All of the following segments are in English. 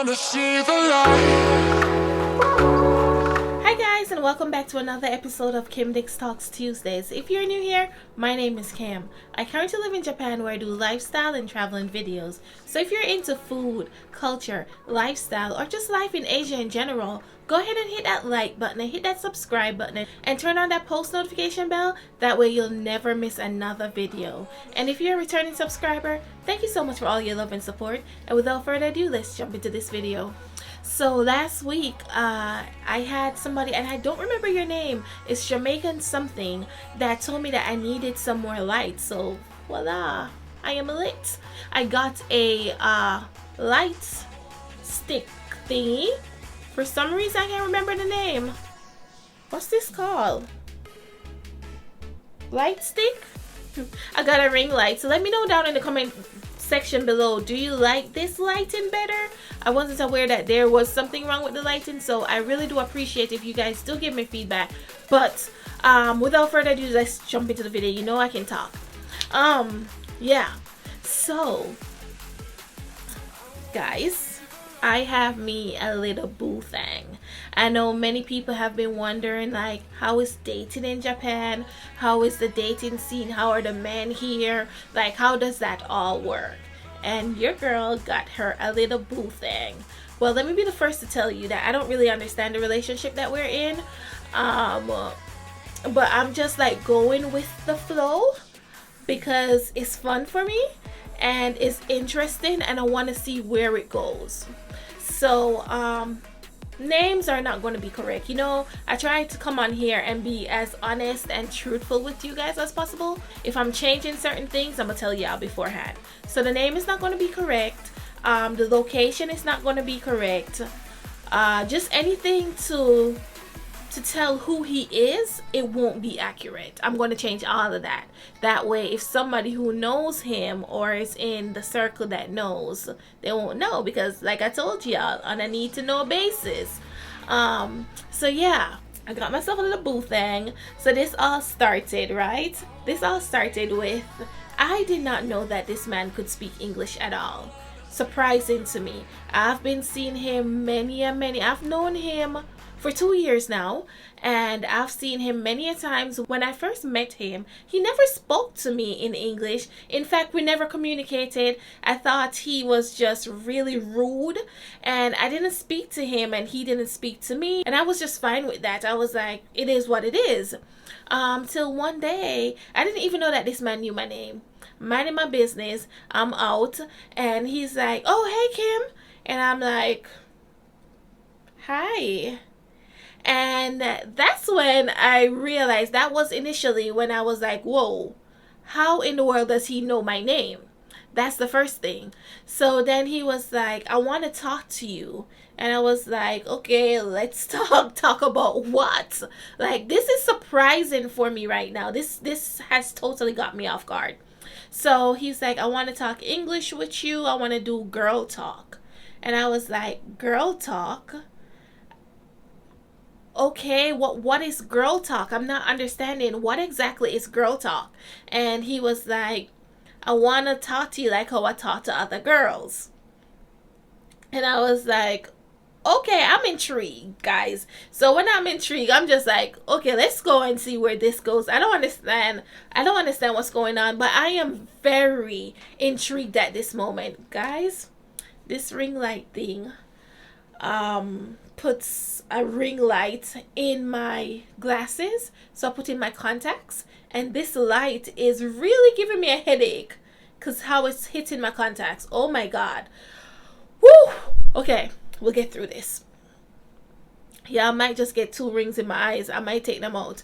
wanna see the light. Hi guys, and welcome back to another episode of KimDix Talks Tuesdays. If you're new here, my name is Kim. I currently live in Japan where I do lifestyle and traveling videos. So if you're into food, culture, lifestyle, or just life in Asia in general, go ahead and hit that like button and hit that subscribe button and turn on that post notification bell. That way you'll never miss another video. And if you're a returning subscriber, thank you so much for all your love and support. And without further ado, let's jump into this video. So last week, I had somebody, and I don't remember your name, it's Jamaican something, that told me that I needed some more light. So voila, I am lit. I got a light stick thingy. For some reason, I can't remember the name. What's this called? Light stick? I got a ring light. So let me know down in the comment section below, do you like this lighting better? I wasn't aware that there was something wrong with the lighting, so I really do appreciate if you guys still give me feedback. But without further ado, let's jump into the video. You know I can talk. Yeah, so guys, I have me a little boo thing. I know many people have been wondering, like, how is dating in Japan? How is the dating scene? How are the men here? Like, how does that all work? And your girl got her a little boo thing. Well, let me be the first to tell you that I don't really understand the relationship that we're in. But I'm just like going with the flow because it's fun for me and it's interesting and I want to see where it goes. So, names are not going to be correct. You know, I try to come on here and be as honest and truthful with you guys as possible. If I'm changing certain things, I'm going to tell y'all beforehand. So the name is not going to be correct. The location is not going to be correct. Just anything to tell who he is, it won't be accurate. I'm going to change all of that. That way, if somebody who knows him or is in the circle that knows, they won't know because, like I told y'all, on a need to know basis. So yeah, I got myself a little boo thing. So this all started, right? This all started with, I did not know that this man could speak English at all. Surprising to me. I've been seeing him I've known him for 2 years now, and I've seen him many a times. When I first met him, he never spoke to me in English. In fact, we never communicated. I thought he was just really rude, and I didn't speak to him and he didn't speak to me, and I was just fine with that. I was like, it is what it is. Till one day, I didn't even know that this man knew my name. Minding my business, I'm out, and he's like, oh, hey, Kim. And I'm like, hi. And that's when I realized, that was initially when I was like, whoa, how in the world does he know my name? That's the first thing. So then he was like, I want to talk to you. And I was like, okay, let's talk. Talk about what? Like, this is surprising for me right now. This has totally got me off guard. So he's like, I want to talk English with you. I want to do girl talk. And I was like, girl talk? Okay, what is girl talk? I'm not understanding. What exactly is girl talk? And he was like, I want to talk to you like how I talk to other girls. And I was like, okay, I'm intrigued, guys. So when I'm intrigued, I'm just like, okay, let's go and see where this goes. I don't understand what's going on, but I am very intrigued at this moment. Guys, this ring light thing puts a ring light in my glasses, so I put in my contacts, and this light is really giving me a headache because how it's hitting my contacts. Oh my god. Woo. Okay, we'll get through this. Yeah, I might just get 2 rings in my eyes. I might take them out.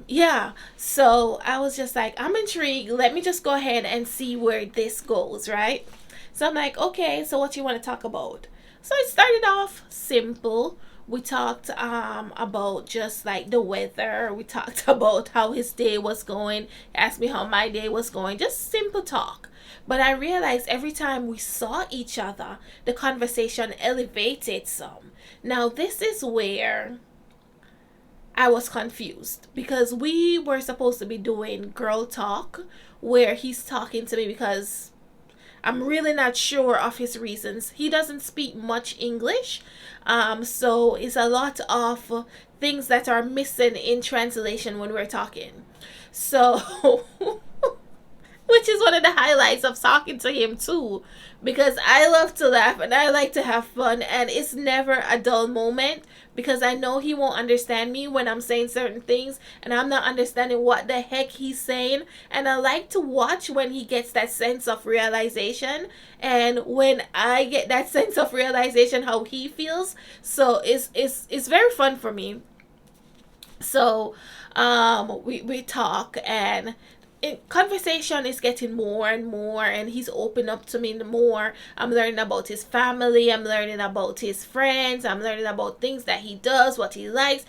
Yeah, so I was just like, I'm intrigued. Let me just go ahead and see where this goes, right? So I'm like, okay, so what you want to talk about? So it started off simple. We talked about just like the weather. We talked about how his day was going. He asked me how my day was going. Just simple talk. But I realized every time we saw each other, the conversation elevated some. Now this is where I was confused because we were supposed to be doing girl talk where he's talking to me because I'm really not sure of his reasons. He doesn't speak much English, so it's a lot of things that are missing in translation when we're talking. So, which is one of the highlights of talking to him too, because I love to laugh and I like to have fun, and it's never a dull moment because I know he won't understand me when I'm saying certain things and I'm not understanding what the heck he's saying. And I like to watch when he gets that sense of realization, and when I get that sense of realization how he feels. So it's very fun for me. So we talk, and conversation is getting more and more, and he's opened up to me more. I'm learning about his family, I'm learning about his friends, I'm learning about things that he does, what he likes,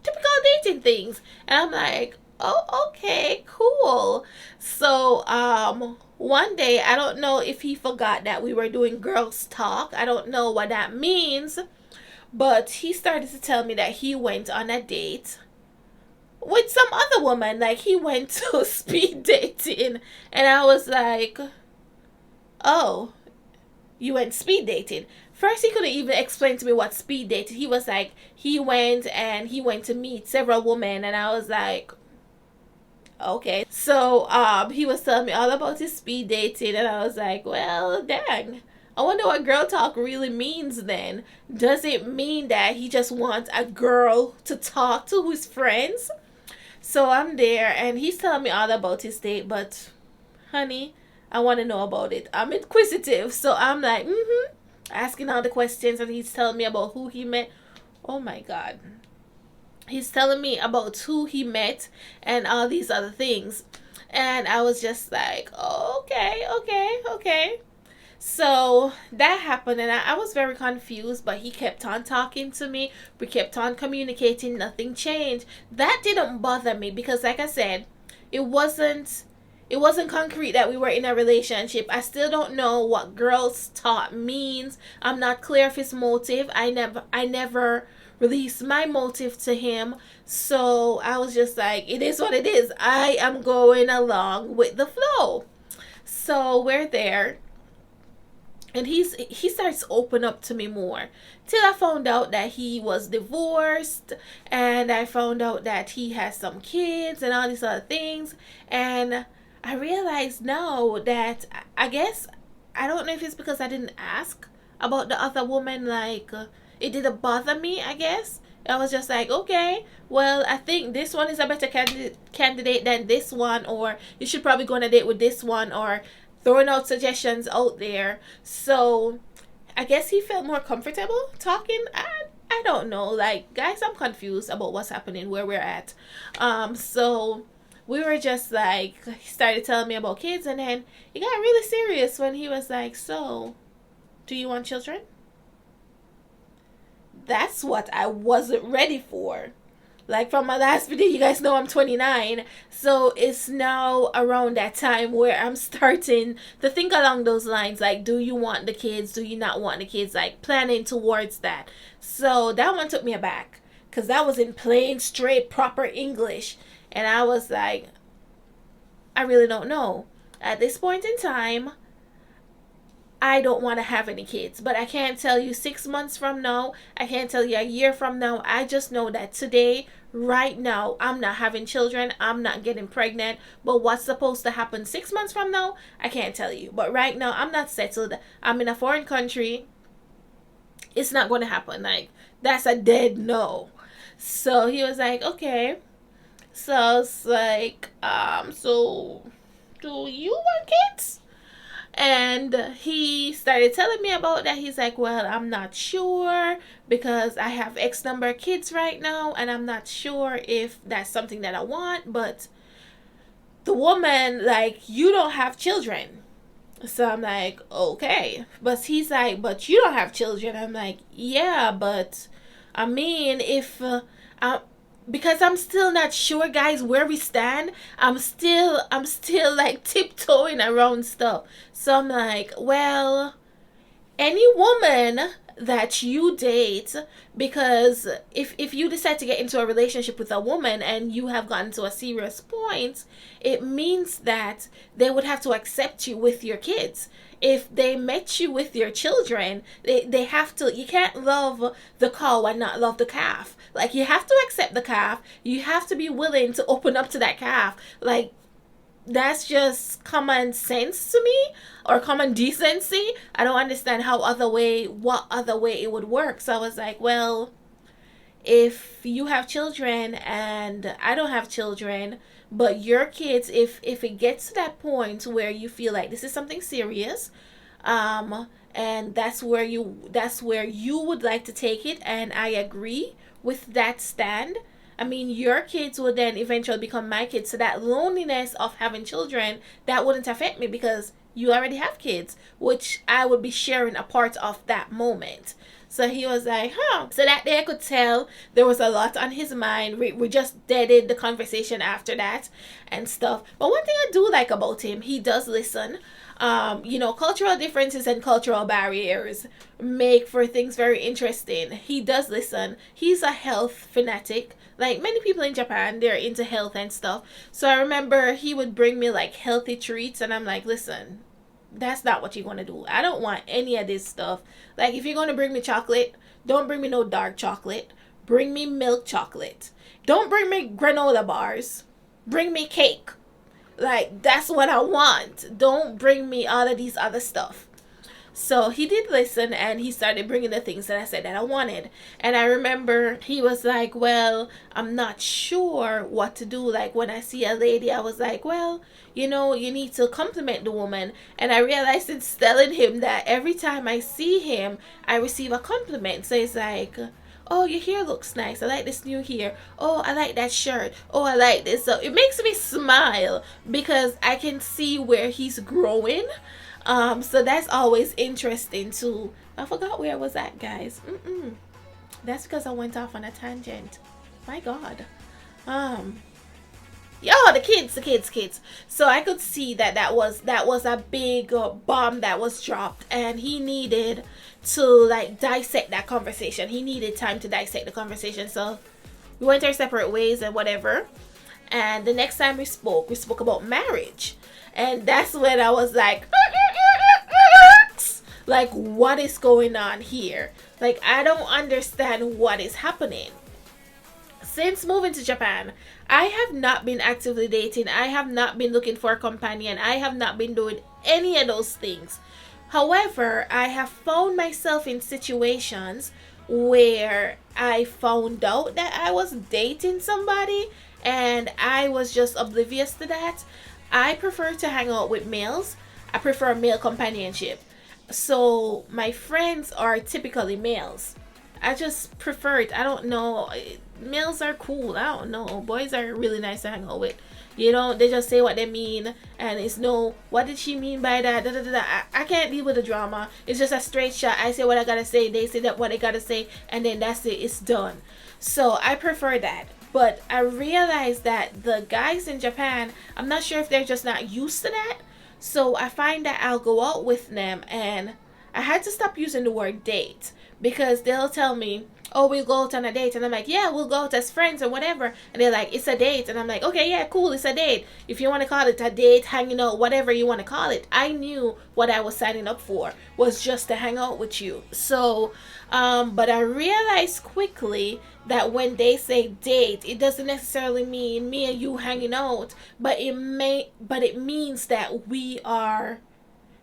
typical dating things. And I'm like, oh, okay, cool. So one day, I don't know if he forgot that we were doing girls talk. I don't know what that means, but he started to tell me that he went on a date with some other woman. Like, he went to speed dating. And I was like, oh, you went speed dating? First, he couldn't even explain to me what speed dating. He was like, he went to meet several women. And I was like, okay. So he was telling me all about his speed dating, and I was like, well, dang, I wonder what girl talk really means then. Does it mean that he just wants a girl to talk to who's friends? So I'm there, and he's telling me all about his date, but honey, I want to know about it. I'm inquisitive, so I'm like, asking all the questions, and he's telling me about who he met. Oh my God. He's telling me about who he met and all these other things. And I was just like, okay. So that happened, and I was very confused, but he kept on talking to me. We kept on communicating. Nothing changed. That didn't bother me because, like I said, it wasn't concrete that we were in a relationship. I still don't know what girls talk means. I'm not clear of his motive. I never released my motive to him. So I was just like, it is what it is. I am going along with the flow. So we're there, and he starts to open up to me more, till I found out that he was divorced, and I found out that he has some kids and all these other things. And I realized now that I guess, I don't know if it's because I didn't ask about the other woman, like it didn't bother me, I guess. I was just like, okay, well, I think this one is a better candidate than this one, or you should probably go on a date with this one, or throwing out suggestions out there. So I guess he felt more comfortable talking. I don't know. Like, guys, I'm confused about what's happening, where we're at. So we were just like, he started telling me about kids, and then he got really serious when he was like, so, do you want children? That's what I wasn't ready for. Like, from my last video, you guys know I'm 29. So it's now around that time where I'm starting to think along those lines. Like, do you want the kids? Do you not want the kids? Like, planning towards that. So that one took me aback, because that was in plain, straight, proper English. And I was like, I really don't know. At this point in time, I don't want to have any kids, but I can't tell you 6 months from now. I can't tell you a year from now. I just know that today, right now, I'm not having children. I'm not getting pregnant. But what's supposed to happen 6 months from now, I can't tell you. But right now, I'm not settled. I'm in a foreign country. It's not going to happen. Like, that's a dead no. So he was like, okay. So I was like, so do you want kids? And he started telling me about that. He's like, well, I'm not sure, because I have X number of kids right now, and I'm not sure if that's something that I want. But the woman, like, you don't have children. So I'm like, okay. But he's like, but you don't have children. I'm like, yeah, but I mean, if because I'm still not sure, guys, where we stand. I'm still like tiptoeing around stuff. So I'm like, well, any woman that you date, because if you decide to get into a relationship with a woman and you have gotten to a serious point, it means that they would have to accept you with your kids. If they met you with your children, they have to. You can't love the cow and not love the calf. Like, you have to accept the calf, you have to be willing to open up to that calf. Like, that's just common sense to me, or common decency. I don't understand what other way it would work. So I was like, well, if you have children and I don't have children, but your kids, if it gets to that point where you feel like this is something serious, and that's where you would like to take it, and I agree with that stand. I mean, your kids will then eventually become my kids. So that loneliness of having children, that wouldn't affect me because you already have kids, which I would be sharing a part of that moment. So he was like, huh. So that day I could tell there was a lot on his mind. We just deaded the conversation after that and stuff. But one thing I do like about him, he does listen. Cultural differences and cultural barriers make for things very interesting. He does listen. He's a health fanatic. Like many people in Japan, they're into health and stuff. So I remember he would bring me like healthy treats, and I'm like, listen, that's not what you're going to do. I don't want any of this stuff. Like, if you're going to bring me chocolate, don't bring me no dark chocolate. Bring me milk chocolate. Don't bring me granola bars. Bring me cake. Like, that's what I want. Don't bring me all of these other stuff. So he did listen, and he started bringing the things that I said that I wanted. And I remember he was like, well, I'm not sure what to do. Like, when I see a lady, I was like, well, you need to compliment the woman. And I realized it's telling him that every time I see him, I receive a compliment. So it's like, oh, your hair looks nice. I like this new hair. Oh, I like that shirt. Oh, I like this. So it makes me smile because I can see where he's growing. So that's always interesting too. I forgot where I was at, guys. That's because I went off on a tangent. My God. The kids. So I could see that was a big bomb that was dropped, and he needed to like dissect that conversation. He needed time to dissect the conversation. So we went our separate ways and whatever. And the next time we spoke about marriage. And that's when I was like, what is going on here? Like, I don't understand what is happening. Since moving to Japan, I have not been actively dating. I have not been looking for a companion. I have not been doing any of those things. However, I have found myself in situations where I found out that I was dating somebody and I was just oblivious to that. I prefer to hang out with males. I prefer male companionship. So my friends are typically males. I just prefer it. I don't know. Males are cool. I don't know. Boys are really nice to hang out with. They just say what they mean, and it's no, what did she mean by that? Da, da, da, da. I can't deal with the drama. It's just a straight shot. I say what I gotta say, they say that what they gotta say, and then that's it. It's done. So I prefer that. But I realized that the guys in Japan, I'm not sure if they're just not used to that. So I find that I'll go out with them, and I had to stop using the word date, because they'll tell me, oh, we'll go out on a date. And I'm like, yeah, we'll go out as friends or whatever. And they're like, it's a date. And I'm like, okay, yeah, cool, it's a date. If you want to call it a date, hanging out, whatever you want to call it. I knew what I was signing up for was just to hang out with you. So, but I realized quickly that when they say date, it doesn't necessarily mean me and you hanging out, but it means that we are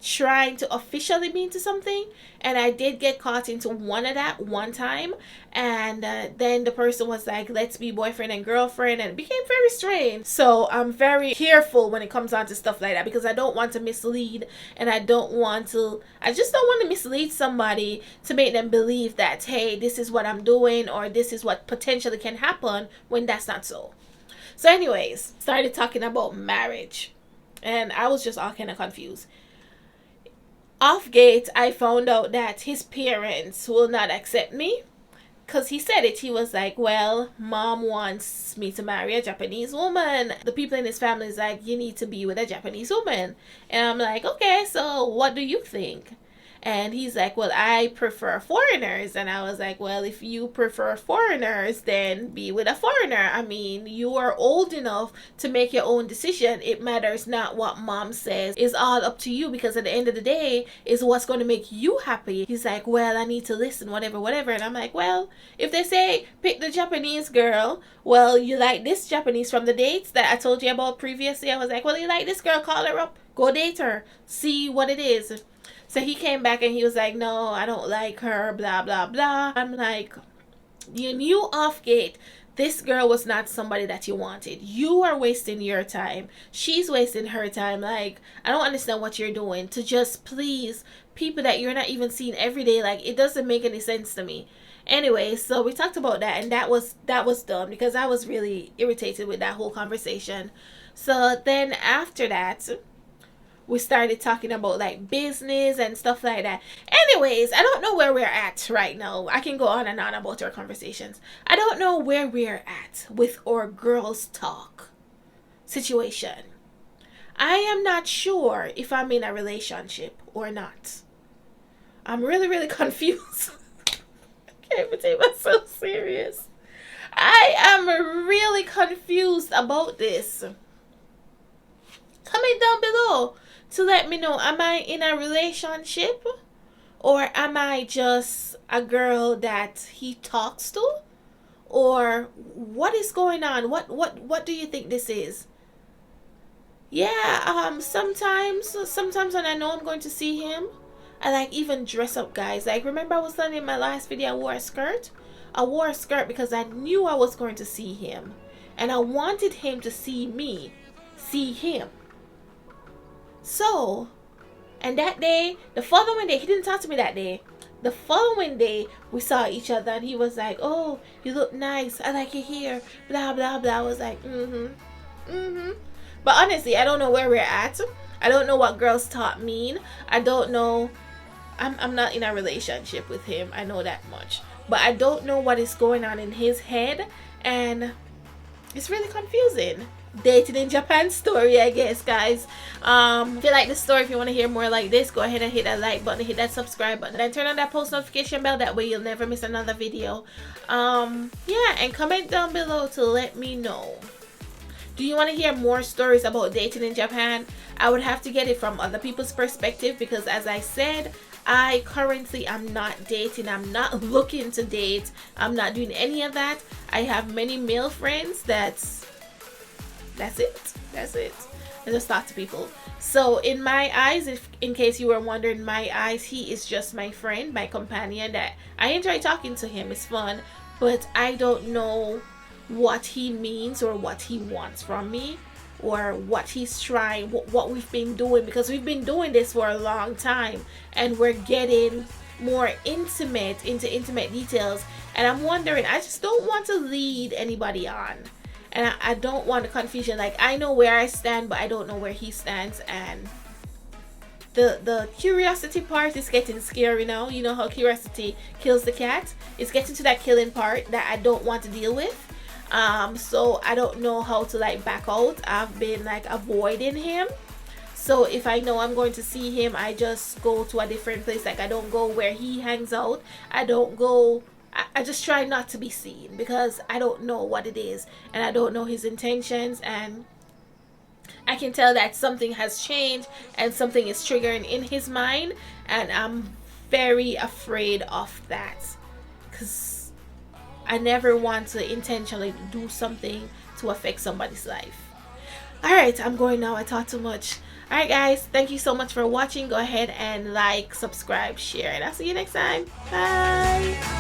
trying to officially be into something. And I did get caught into one of that one time, and then the person was like, let's be boyfriend and girlfriend, and it became very strange. So I'm very careful when it comes on to stuff like that, because I don't want to mislead, and I just don't want to mislead somebody to make them believe that, hey, this is what I'm doing, or this is what potentially can happen, when that's not so. So anyways, started talking about marriage, and I was just all kind of confused. Off gate, I found out that his parents will not accept me, because he said it. He was like, well, mom wants me to marry a Japanese woman. The people in his family is like, you need to be with a Japanese woman. And I'm like, okay, so what do you think? And he's like, well, I prefer foreigners. And I was like, well, if you prefer foreigners, then be with a foreigner. I mean, you are old enough to make your own decision. It matters not what mom says. It's all up to you, because at the end of the day, is what's going to make you happy. He's like, well, I need to listen, whatever, whatever. And I'm like, well, if they say pick the Japanese girl, well, you like this Japanese from the dates that I told you about previously. I was like, well, you like this girl, call her up, go date her, see what it is. So he came back and he was like, no, I don't like her, blah, blah, blah. I'm like, you knew off gate this girl was not somebody that you wanted. You are wasting your time. She's wasting her time. Like, I don't understand what you're doing to just please people that you're not even seeing every day. Like, it doesn't make any sense to me. Anyway, so we talked about that, and that was dumb, because I was really irritated with that whole conversation. So then after that, we started talking about like business and stuff like that. Anyways, I don't know where we're at right now. I can go on and on about our conversations. I don't know where we're at with our girls talk situation. I am not sure if I'm in a relationship or not. I'm really, really confused. I can't even take myself serious. I am really confused about this. Comment down below to let me know, am I in a relationship, or am I just a girl that he talks to, or what is going on? What do you think this is? Yeah, sometimes when I know I'm going to see him, I like even dress up, guys. Like, remember I was telling you in my last video, I wore a skirt. I wore a skirt because I knew I was going to see him, and I wanted him to see me see him. So, and that day, the following day, he didn't talk to me that day. The following day, we saw each other, and he was like, oh, you look nice, I like your hair, blah, blah, blah. I was like, But honestly, I don't know where we're at. I don't know what girls talk mean. I don't know. I'm not in a relationship with him. I know that much. But I don't know what is going on in his head, and it's really confusing. Dating in Japan story, I guess, guys. If you like the story, if you want to hear more like this, go ahead and hit that like button, hit that subscribe button, and turn on that post notification bell. That way you'll never miss another video. Yeah, and comment down below to let me know, do you want to hear more stories about dating in Japan? I would have to get it from other people's perspective, because as I said, I currently am not dating. I'm not looking to date. I'm not doing any of that. I have many male friends. That's it. I just talk to people. So in my eyes, if in case you were wondering, my eyes, he is just my friend, my companion, that I enjoy talking to him. It's fun, but I don't know what he means or what he wants from me, or what he's trying, what we've been doing, because we've been doing this for a long time and we're getting more intimate into intimate details, and I'm wondering, I just don't want to lead anybody on. And I don't want a confusion. Like, I know where I stand, but I don't know where he stands. And the curiosity part is getting scary now. You know how curiosity kills the cat? It's getting to that killing part that I don't want to deal with. So I don't know how to like back out. I've been like avoiding him. So if I know I'm going to see him, I just go to a different place. Like, I don't go where he hangs out. I just try not to be seen, because I don't know what it is, and I don't know his intentions, and I can tell that something has changed and something is triggering in his mind, and I'm very afraid of that, because I never want to intentionally do something to affect somebody's life. Alright, I'm going now. I talk too much. Alright guys, thank you so much for watching. Go ahead and like, subscribe, share, and I'll see you next time. Bye.